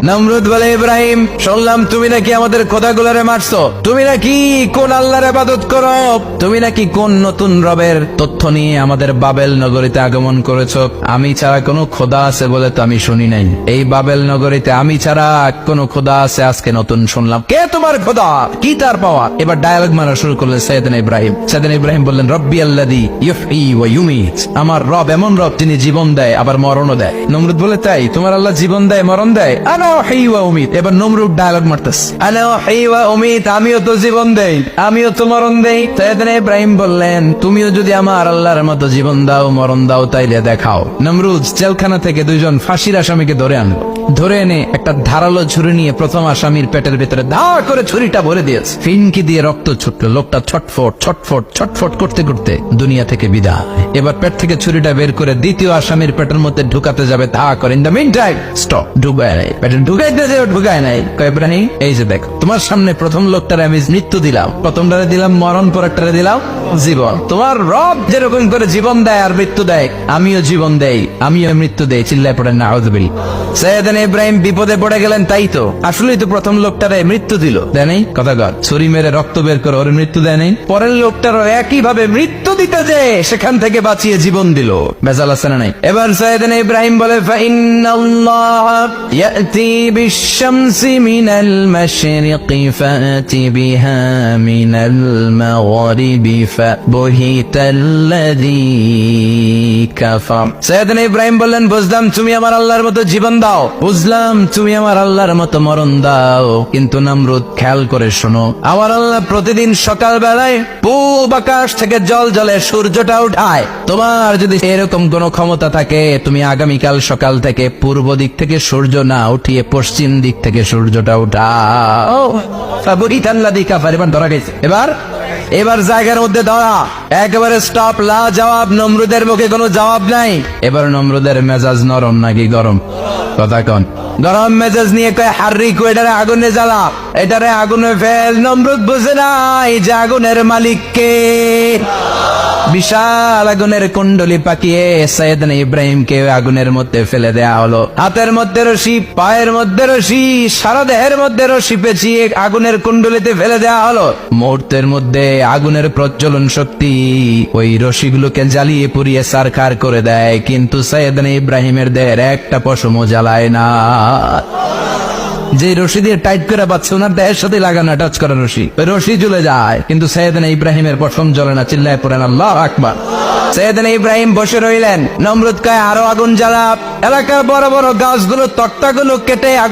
নমরুদ বলে, ইব্রাহিম শুনলাম তুমি নাকি আমাদের খোদাগুলারে মারছো, তুমি নাকি কোন আল্লাহর ইবাদত করো, তুমি নাকি কোন নতুন রবের তথ্য নিয়ে আমাদের বাবেল নগরীতে আগমন করেছো। আমি ছাড়া কোনো খোদা আছে বলে তো আমি শুনি নাই, এই বাবেল নগরীতে আমি ছাড়া কোনো খোদা আছে আজকে নতুন শুনলাম। কে তোমার খোদা, কি তার পাওয়া? এবার ডায়ালগ মারা শুরু করলেন সাইয়েদনা ইব্রাহিম। সাইয়েদনা ইব্রাহিম বললেন, রব্বি আল্লাযী ইউহয়ী ওয়া ইউমীত, আমার রব এমন রব যিনি জীবন দেয় আবার মরণও দেয়। নমরুদ বলে, তাই তোমার আল্লাহ জীবন দেয় মরণ দেয়? আনা উহয়ী ওয়া উমীত। এবার নমরুদ ডায়ালগ মারতেছে, আনা উহয়ী ওয়া উমীত, আমিও তো জীবন দেই আমিও তো মরণ দেই। সাইয়েদনা ইব্রাহিম বললেন, তুমিও যদি আমার আল্লাহর মতো জীবন দাও মরণ দাও তাইলে দেখাও। নমরুদ জেলখানা থেকে দুইজন ফাঁসির আসামিকে ধরে আনলো। ধরে এনে একটা ধারালো ছুরি নিয়ে প্রথম আসামির পেটের ভিতরে ধা করে ছুরিটা ভরে দিয়েছে। ফিনকি দিয়ে রক্ত ছুটলো। লোকটা ছটফট ছটফট ছটফট করতে করতে দুনিয়া থেকে বিদায়। এবার পেট থেকে ছুরিটা বের করে দ্বিতীয় আসামির পেটের মধ্যে ঢুকাতে যাবে, ধা করে। In the meantime stop, ঢুকায় নাই পেটে, ঢুকাইতে যে ঢুকায় নাই। ইব্রাহিম, এই যে দেখো তোমার সামনে প্রথম লোকটারে আমি মৃত্যু দিলাম, প্রথমটারে দিলাম মরণ, পরেরটারে দিলাম জীবন। তোমার রব যেরকম করে জীবন দেয় আর মৃত্যু দেয়, আমিও জীবন দেই আমিও মৃত্যু দেই। চিল্লায় পড়েন নাউযুবিল্লাহ। সাইয়েদনা ইব্রাহিম বিপদে পড়ে গেলেন। তাই তো, আসলেই তো প্রথম লোকটারে মৃত্যু দিল, দেয় নাই? কথা কর, ছুরি মেরে রক্ত বের করে ওর মৃত্যু দেয় নাই? পরের লোকটারও একই ভাবে মৃত্যু দিতে যে সেখান থেকে বাঁচিয়ে জীবন দিল। বেজাল আছে না নাই? এবার সাইয়েদনা ইব্রাহিম বলে, ফাইন্নাল্লাহ ইয়াতি বিশ-শামসি মিনাল মাশরিকি ফাতি বিহা মিনাল মাগরিবি ফাবহিতাল্লাযী কাফার। সাইয়েদনা ইব্রাহিম বললেন, বুঝলাম তুমি আমার আল্লাহর মতো জীবন দাও, বুঝলাম তুমি আমার আল্লাহর মতো মরণ দাও, কিন্তু নমরুদ খেয়াল করে শোনো, আমার আল্লাহ প্রতিদিন সকাল বেলায় পূব আকাশ থেকে জল জলে সূর্যটা উঠায়। তোমার যদি এরকম কোন ক্ষমতা থাকে, তুমি আগামীকাল সকাল থেকে পূর্ব দিক থেকে সূর্য না উঠিয়ে পশ্চিম দিক থেকে সূর্যটা উঠাও। ফাবহিতাল্লাযী কাফার। এবার ধরা গেছে। এবার জায়গার মধ্যে ধরা, একেবারে স্টপ, লা জবাব। নমরুদের মুখে কোনো জবাব নাই। এবার নমরুদের মেজাজ নরম নাকি গরম? কথা কন। গরম মেজাজ নিয়ে কয়, হাররিকু, এটারে আগুনে জ্বালা, এটারে আগুনে ফেল। নমরুদ বুঝে নাই যে আগুনের মালিক কে। বিশাল আগুনের কুণ্ডলি পাকিয়ে সাইয়েদনা ইব্রাহিমকে আগুনের মধ্যে ফেলে দেয়া হলো। হাতের মধ্যে রশি, পায়ের মধ্যে রশি, সারা দেহের মধ্যে রশি পেঁচিয়ে আগুনের কুণ্ডলিতে ফেলে দেয়া হলো। মুহূর্তের মধ্যে আগুনের প্রজ্বলন শক্তি ওই রশিগুলোকে জ্বালিয়ে পুড়িয়ে ছারখার করে দেয়, কিন্তু সাইয়েদনা ইব্রাহিমের দেহের একটা পশমও জ্বালায় না। যে রশি দিয়ে টাইট করে পাচ্ছে, ওনার দেহের সাথে লাগানো টাচ করা রশি, রশি জ্বলে যায়, কিন্তু সাইয়েদনা ইব্রাহিমের পশম জ্বলে না। চিল্লায় পড়েন আল্লাহু আকবার। সাইয়েদনা ইব্রাহিম বসে রইলেন। নমরুদ কয়, আরো আগুন জ্বালা, এলাকার বড় বড় গাছগুলো, তক্তাগুলো কেটে আগুন